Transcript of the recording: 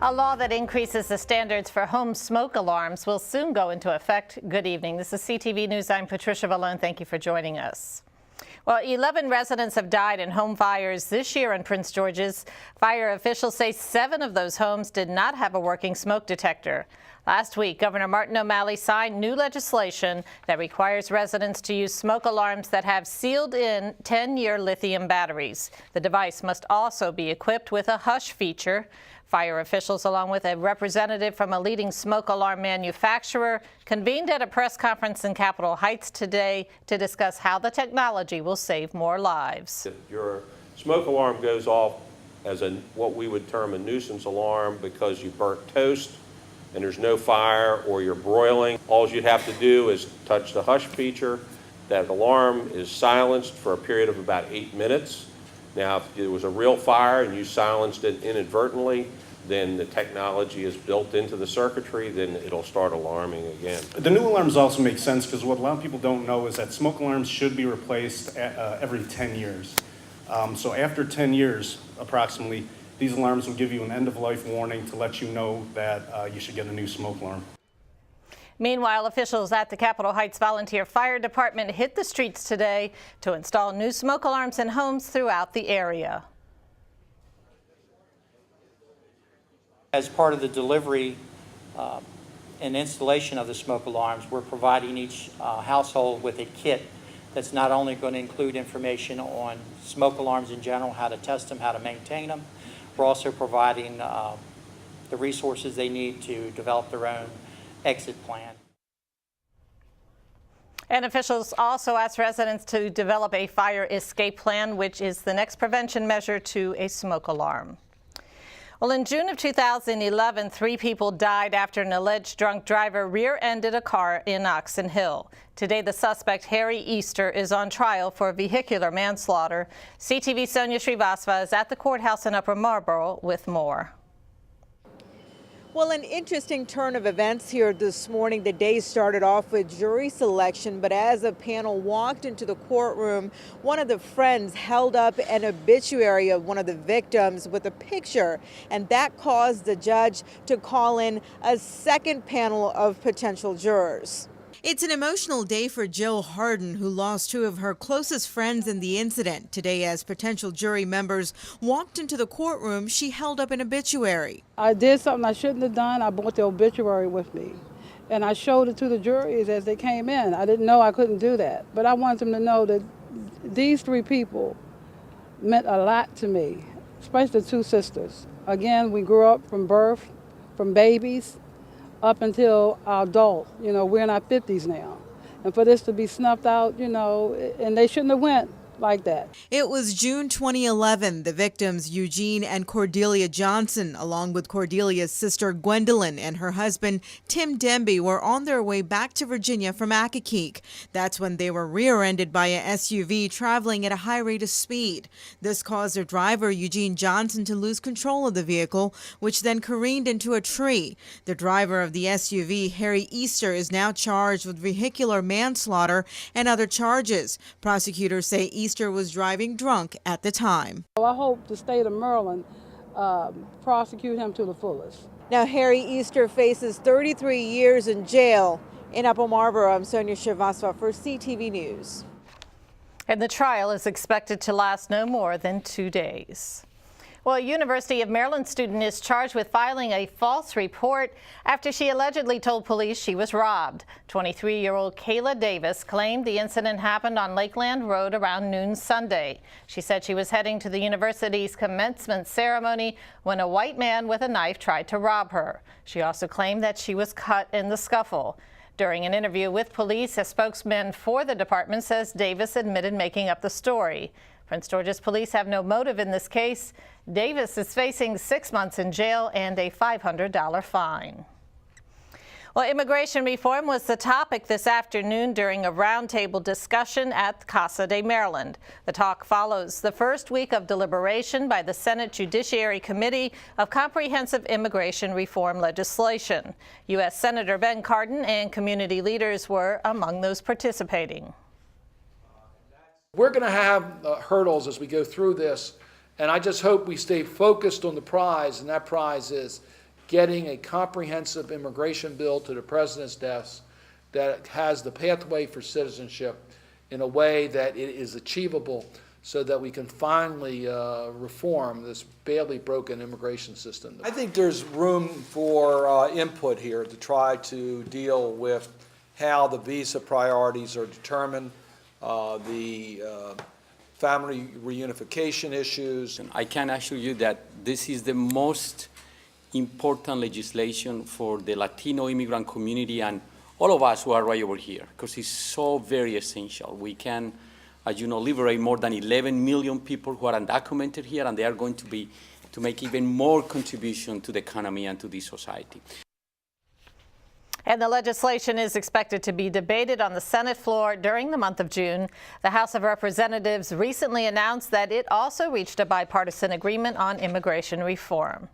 A law that increases the standards for home smoke alarms will soon go into effect. Good evening. This is CTV News. I'm Patricia Vallone. Thank you for joining us. Well, 11 residents have died in home fires this year in Prince George's. Fire officials say 7 of those homes did not have a working smoke detector. Last week, Governor Martin O'Malley signed new legislation that requires residents to use smoke alarms that have sealed-in 10-year lithium batteries. The device must also be equipped with a hush feature. Fire officials, along with a representative from a leading smoke alarm manufacturer, convened at a press conference in Capitol Heights today to discuss how the technology will save more lives. If your smoke alarm goes off as what we would term a nuisance alarm because you burnt toast and there's no fire or you're broiling, all you'd have to do is touch the hush feature. That alarm is silenced for a period of about 8 minutes. Now, if it was a real fire and you silenced it inadvertently, then the technology is built into the circuitry, then it'll start alarming again. The new alarms also make sense because what a lot of people don't know is that smoke alarms should be replaced every 10 years. So after 10 years, approximately, these alarms will give you an end-of-life warning to let you know that you should get a new smoke alarm. Meanwhile, officials at the Capitol Heights Volunteer Fire Department hit the streets today to install new smoke alarms in homes throughout the area. As part of the delivery and installation of the smoke alarms, we're providing each household with a kit that's not only going to include information on smoke alarms in general, how to test them, how to maintain them. We're also providing the resources they need to develop their own exit plan. And officials also asked residents to develop a fire escape plan, which is the next prevention measure to a smoke alarm. Well, in June of 2011, 3 people died after an alleged drunk driver rear-ended a car in Oxon Hill. Today, the suspect, Harry Easter, is on trial for vehicular manslaughter. CTV Sonia Srivastava is at the courthouse in Upper Marlboro with more. Well, an interesting turn of events here this morning. The day started off with jury selection, but as a panel walked into the courtroom, one of the friends held up an obituary of one of the victims with a picture, and that caused the judge to call in a second panel of potential jurors. It's an emotional day for Jill Harden, who lost 2 of her closest friends in the incident. Today, as potential jury members walked into the courtroom, she held up an obituary. I did something I shouldn't have done. I brought the obituary with me, and I showed it to the juries as they came in. I didn't know I couldn't do that, but I wanted them to know that these 3 people meant a lot to me, especially the 2 sisters. Again, we grew up from birth, from babies, up until our adult. You know, we're in our 50s now. And for this to be snuffed out, you know, and they shouldn't have went like that. It was June 2011. The victims, Eugene and Cordelia Johnson, along with Cordelia's sister Gwendolyn and her husband Tim Demby, were on their way back to Virginia from Accokeek. That's when they were rear-ended by a SUV traveling at a high rate of speed. This caused their driver, Eugene Johnson, to lose control of the vehicle, which then careened into a tree. The driver of the SUV, Harry Easter, is now charged with vehicular manslaughter and other charges. Prosecutors say Easter was driving drunk at the time. I hope the state of Maryland prosecute him to the fullest. Now, Harry Easter faces 33 years in jail in Upper Marlboro. I'm Sonia Srivastava for CTV News. And the trial is expected to last no more than 2 days. Well, a University of Maryland student is charged with filing a false report after she allegedly told police she was robbed. 23-year-old Kayla Davis claimed the incident happened on Lakeland Road around noon Sunday. She said she was heading to the university's commencement ceremony when a white man with a knife tried to rob her. She also claimed that she was cut in the scuffle. During an interview with police, a spokesman for the department says Davis admitted making up the story. Prince George's police have no motive in this case. Davis is facing 6 months in jail and a $500 fine. Well, immigration reform was the topic this afternoon during a roundtable discussion at Casa de Maryland. The talk follows the first week of deliberation by the Senate Judiciary Committee of Comprehensive Immigration Reform legislation. U.S. Senator Ben Cardin and community leaders were among those participating. We're going to have hurdles as we go through this, and I just hope we stay focused on the prize, and that prize is getting a comprehensive immigration bill to the president's desk that has the pathway for citizenship in a way that it is achievable so that we can finally reform this badly broken immigration system. I think there's room for input here to try to deal with how the visa priorities are determined, the family reunification issues. I can assure you that this is the most important legislation for the Latino immigrant community and all of us who are right over here, because it's so very essential. We can, as you know, liberate more than 11 million people who are undocumented here, and they are going to make even more contribution to the economy and to this society. And the legislation is expected to be debated on the Senate floor during the month of June. The House of Representatives recently announced that it also reached a bipartisan agreement on immigration reform.